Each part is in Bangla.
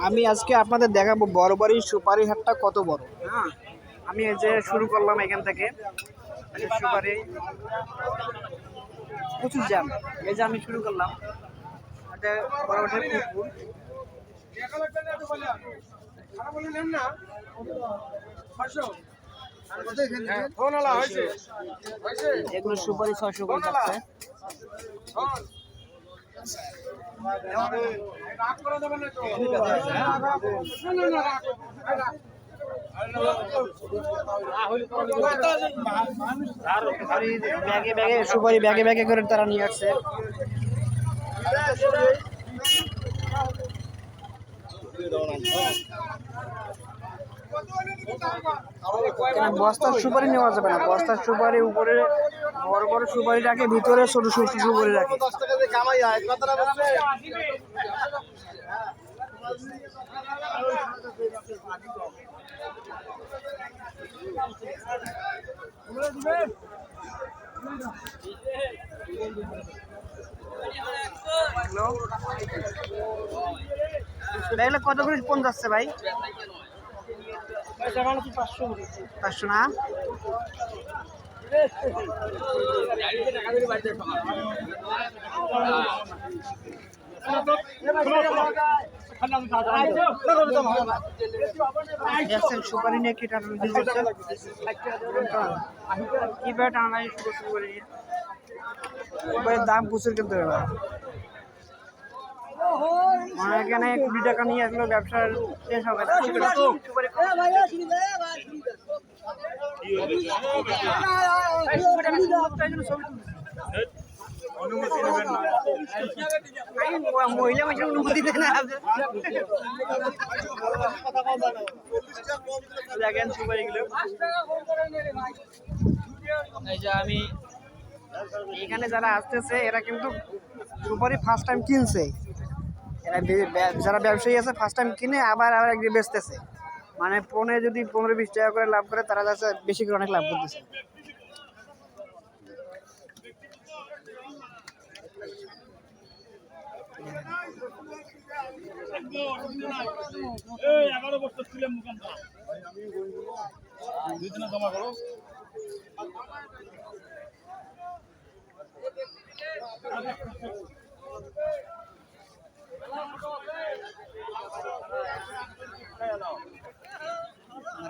আমি আজকে আপনাদের দেখাবো বড়বাড়ির সুপারি হাটটা কত বড়। হ্যাঁ, আমি এই যে শুরু করলাম এখান থেকে। সুপারি প্রচুর জ্যাম। এই যে আমি শুরু করলাম, এটা বড়বাড়ির পুকুর। এগুলো সুপারি 600 করে যাচ্ছে। সুপারি ব্যাগে ব্যাগে করে তারা নিয়ে আসছে। বস্তার সুপারি নেওয়া যাবে না, বস্তার সুপারি উপরে বড় বড় সুপারি রাখে, ভিতরে ছোট ছোট সুপারি রাখে। দেখলে কত করে ফোন যাচ্ছে ভাই? 500 না? সুপারি নিয়ে কি দাম প্রচুর, কিন্তু এখানে 20 টাকা নিয়ে আসলো, ব্যবসার শেষ হবে না। মহিলা মানুষের অনুমতি দেয় না। দেখেন সুপারিগুলো। এই যে আমি এখানে যারা আসতেছে এরা কিন্তু সুপারি ফার্স্ট টাইম কিনছে। এরা যারা ব্যবসায়ী আছে ফার্স্ট টাইম কিনে আবার একদিন বেচতেছে। মানে পনে যদি 15-20 টাকা করে লাভ করে, তারা যাচ্ছে বেশি করে অনেক লাভ করতেছে।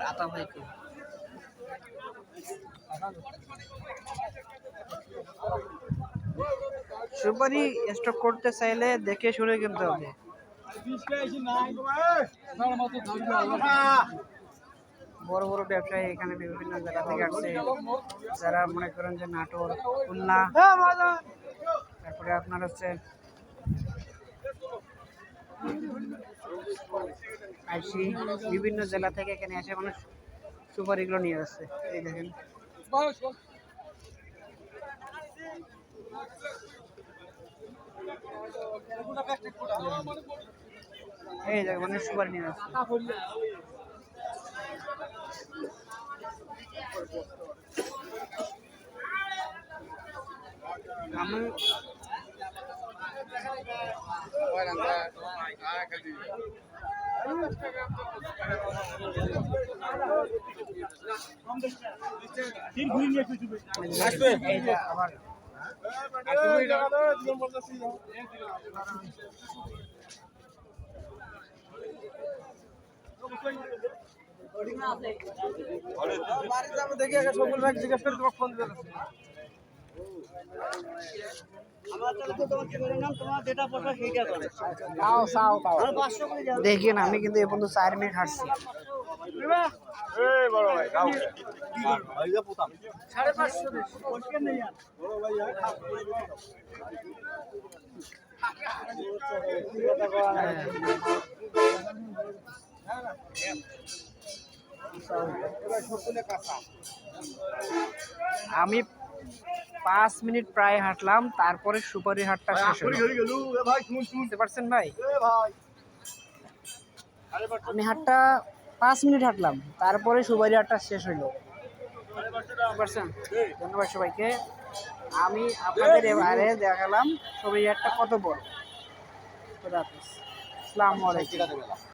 আতা ভাই সুপারি স্টক করতে চাইলে দেখে শুনে কিনতে হবে। বড় বড় ব্যবসায়ী এখানে বিভিন্ন জায়গা থেকে আসছে, যারা মনে করেন যে নাটোর, খুলনা, তারপরে আপনার হচ্ছে আইসি, বিভিন্ন জেলা থেকে এখানে এসে মানুষ সুপারিগুলো নিয়ে আসছে। এই দেখেন এই দেখেন মানুষ সুপারি নিয়ে আসছে। আমি দেখি সকল ভাই জিজ্ঞেস করে তোমাকে ফোন দিতে। দেখেন আমি কিন্তু এ পর্যন্ত 4 মিনিট হাঁটছি। আমি 5 মিনিট প্রায় হাঁটলাম, তারপরে সুপারি হাটটা শেষ হলো। বুঝতে পারছেন ভাই? আমি হাটটা 5 মিনিট হাঁটলাম, তারপরে সুপারি হাটটা শেষ হইলো। বুঝতে পারছেন? ধন্যবাদ সবাইকে। আমি আপনাদের এবারে দেখালাম সুপারি হাটটা কত বড়। খোদা হাফেজ। আসসালামু আলাইকুম।